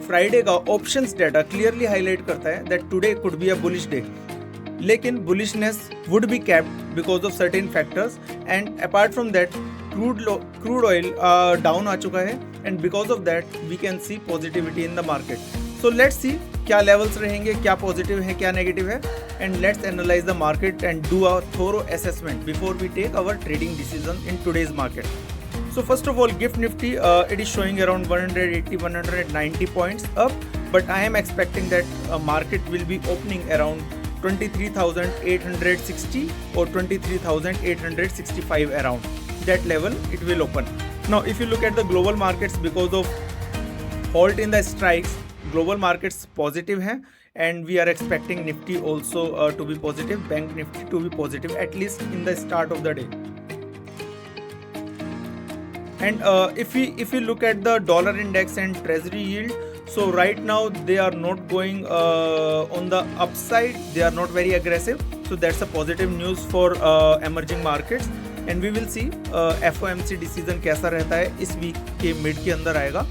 Friday का options data clearly highlight करता है that today could be a bullish day, लेकिन bullishness would be capped because of certain factors and apart from that crude oil down आ चुका है and because of that we can see positivity in the market. So let's see क्या levels रहेंगे, क्या positive है क्या negative है, and let's analyse the market and do a thorough assessment before we take our trading decision in today's market. So first of all, GIFT Nifty, it is showing around 180-190 points up, but I am expecting that market will be opening around 23,860 or 23,865 around that level it will open. Now if you look at the global markets, because of halt in the strikes, global markets positive हैं and we are expecting Nifty also to be positive, Bank Nifty to be positive at least in the start of the day. And if we look at the dollar index and treasury yield, so right now they are not going on the upside, they are not very aggressive, so that's a positive news for emerging markets. And we will see FOMC decision कैसा रहता है इस week के mid के अंदर आएगा.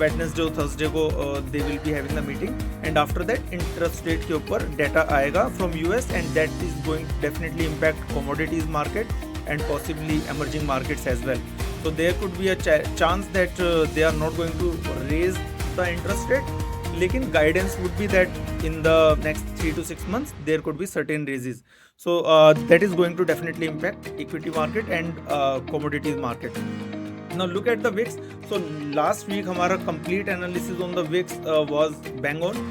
Wednesday और Thursday को they will be having the meeting and after that interest rate के ऊपर डेटा आएगा from US and that is going definitely impact commodities market and possibly emerging markets as well. So there could be a chance that they are not going to raise the interest rate, lekin guidance would be that in the next 3 to 6 months there could be certain raises. So that is going to definitely impact equity market and commodities market. Now look at the VIX. So last week हमारा complete analysis on the VIX was bang on.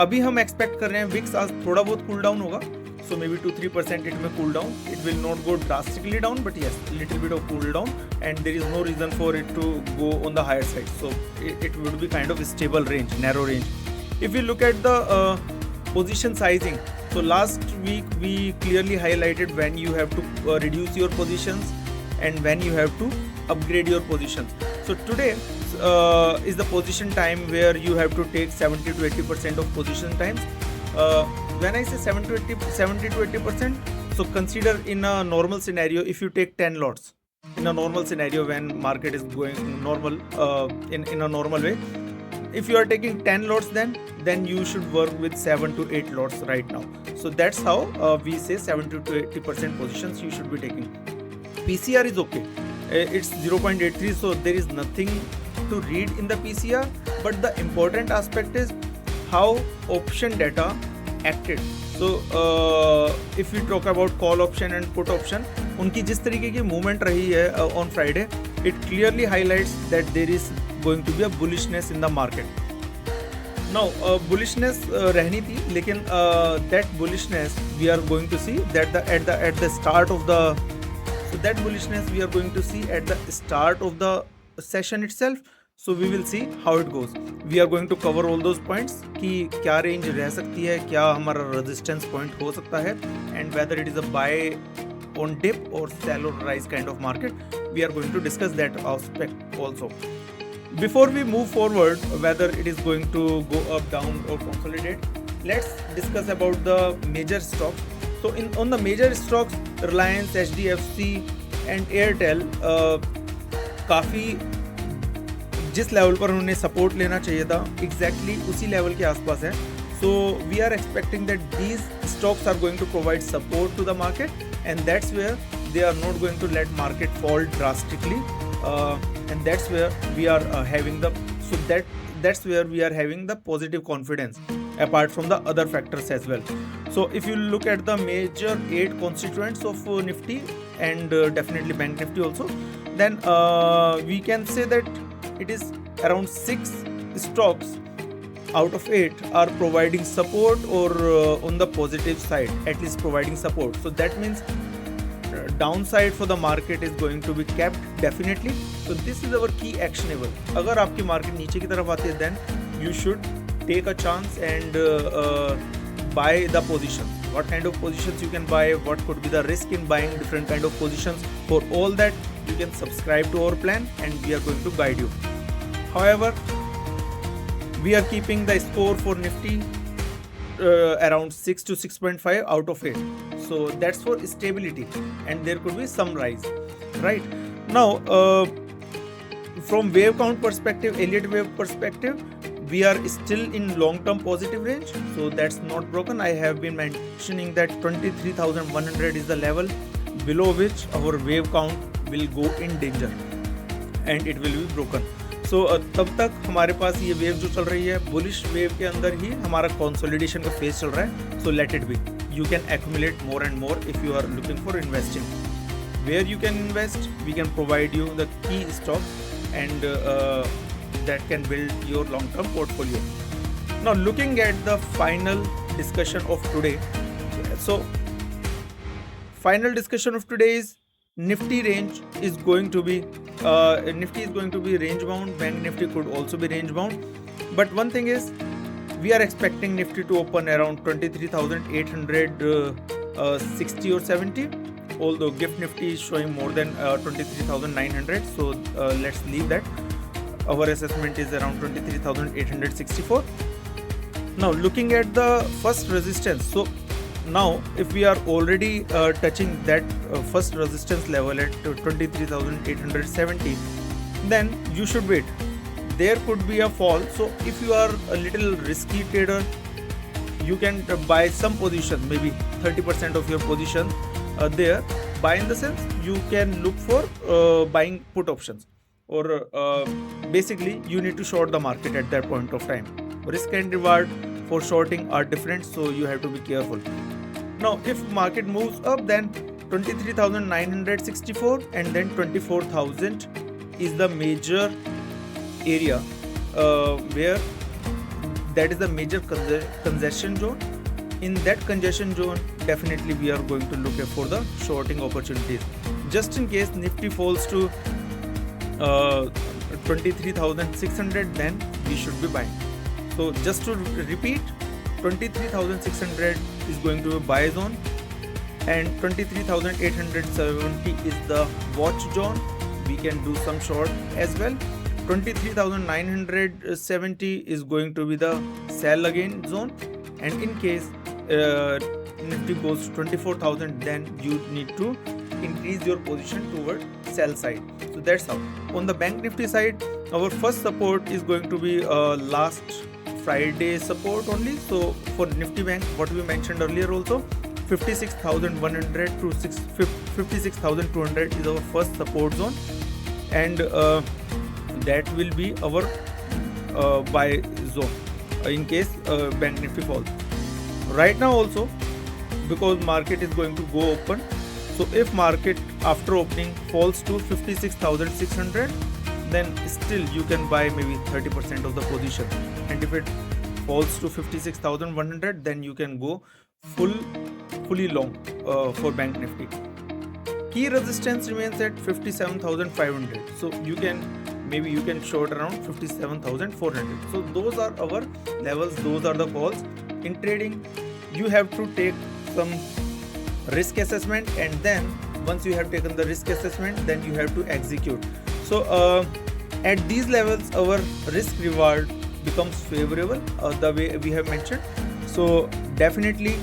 अभी हम expect कर रहे हैं VIX आज थोड़ा बहुत cool down होगा. So maybe 2-3% it may cool down. It will not go drastically down, but yes, little bit of cool down, and there is no reason for it to go on the higher side. So it would be kind of a stable range, narrow range. If we look at the position sizing, so last week we clearly highlighted when you have to reduce your positions and when you have to upgrade your positions. So today is the position time where you have to take 70 to 80% of position times. When I say 70 to 80%, so consider in a normal scenario, if you take 10 lots in a normal scenario when market is going normal in a normal way, if you are taking 10 lots, then you should work with 7 to 8 lots right now. So that's how we say 70 to 80% positions you should be taking. PCR is okay, it's 0.83, so there is nothing to read in the PCR, but the important aspect is how option data acted. So if we talk about call option and put option, उनकी जिस तरीके की movement रही है on Friday, it clearly highlights that there is going to be a bullishness in the market. Now bullishness रहनी थी, लेकिन that bullishness we are going to see that at the start of the, so that bullishness we are going to see at the start of the session itself. So we will see how it goes. We are going to cover all those points कि क्या range रह सकती है, क्या हमारा resistance point हो सकता है, and whether it is a buy on dip or sell or rise kind of market. We are going to discuss that aspect also. Before we move forward, whether it is going to go up, down or consolidate, let's discuss about the major stocks. So on the major stocks, Reliance, HDFC and Airtel काफ़ी जिस level पर उन्हें support लेना चाहिए था exactly उसी level के आसपास है. So we are expecting that these stocks are going to provide support to the market and that's where they are not going to let market fall drastically and that's where we are having the, so that's where we are having the positive confidence apart from the other factors as well. So if you look at the major 8 constituents of Nifty and definitely Bank Nifty also, then we can say that it is around 6 stocks out of 8 are providing support or on the positive side, at least providing support. So that means downside for the market is going to be kept definitely. So this is our key actionable. अगर आपकी market नीचे की तरफ आती है, then you should take a chance and buy the positions. What kind of positions you can buy, what could be the risk in buying different kind of positions. For all that, you can subscribe to our plan and we are going to guide you. However, we are keeping the score for Nifty around 6 to 6.5 out of 8. So that's for stability and there could be some rise. Right now, from wave count perspective, Elliott wave perspective, we are still in long-term positive range, so that's not broken. I have been mentioning that 23,100 is the level below which our wave count will go in danger and it will be broken. So तब तक हमारे पास ये wave जो चल रही है, bullish wave के अंदर ही हमारा कंसोलिडेशन का फेज चल रहा है. So let it be. You can accumulate more and more if you are looking for investing. Where you can invest, we can provide you the key stocks and that can build your long-term portfolio. Now looking at the final discussion of today. So final discussion of today is Nifty range is going to be Nifty is going to be range bound. Bank Nifty could also be range bound. But one thing is, we are expecting Nifty to open around 23,860 or 70. Although Gift Nifty is showing more than 23,900, so let's leave that. Our assessment is around 23,864. Now looking at the first resistance, so now if we are already touching that first resistance level at 23,870, then you should wait. There could be a fall, so if you are a little risky trader, you can buy some position, maybe 30% of your position there. Buy in the sense you can look for buying put options, or basically you need to short the market at that point of time. Risk and reward for shorting are different, so you have to be careful. Now if market moves up, then 23,964 and then 24,000 is the major area where that is the major congestion zone. In that congestion zone, definitely we are going to look for the shorting opportunities. Just in case Nifty falls to 23,600, then we should be buying. So just to repeat, 23,600 is going to be buy zone and 23,870 is the watch zone. We can do some short as well. 23,970 is going to be the sell again zone, and in case Nifty goes to 24,000, then you need to increase your position toward sell side. So that's how. On the Bank Nifty side, our first support is going to be last Friday support only. So for Nifty Bank, what we mentioned earlier also, 56,100 to 56,200 is our first support zone, and that will be our buy zone in case Bank Nifty falls. Right now also, because market is going to go open, so if market after opening falls to 56,600, then still you can buy maybe 30% of the position, and if it falls to 56,100, then you can go fully long for Bank Nifty. Key resistance remains at 57,500, so you can short around 57,400. So those are our levels, those are the calls. In trading, you have to take some risk assessment, and then once you have taken the risk assessment, then you have to execute. So at these levels, our risk reward becomes favorable the way we have mentioned. So definitely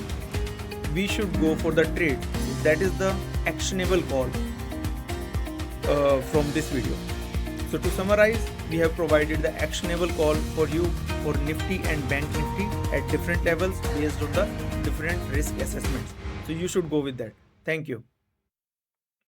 we should go for the trade. So that is the actionable call from this video. So to summarize, we have provided the actionable call for you for Nifty and Bank Nifty at different levels based on the different risk assessments. So you should go with that. Thank you.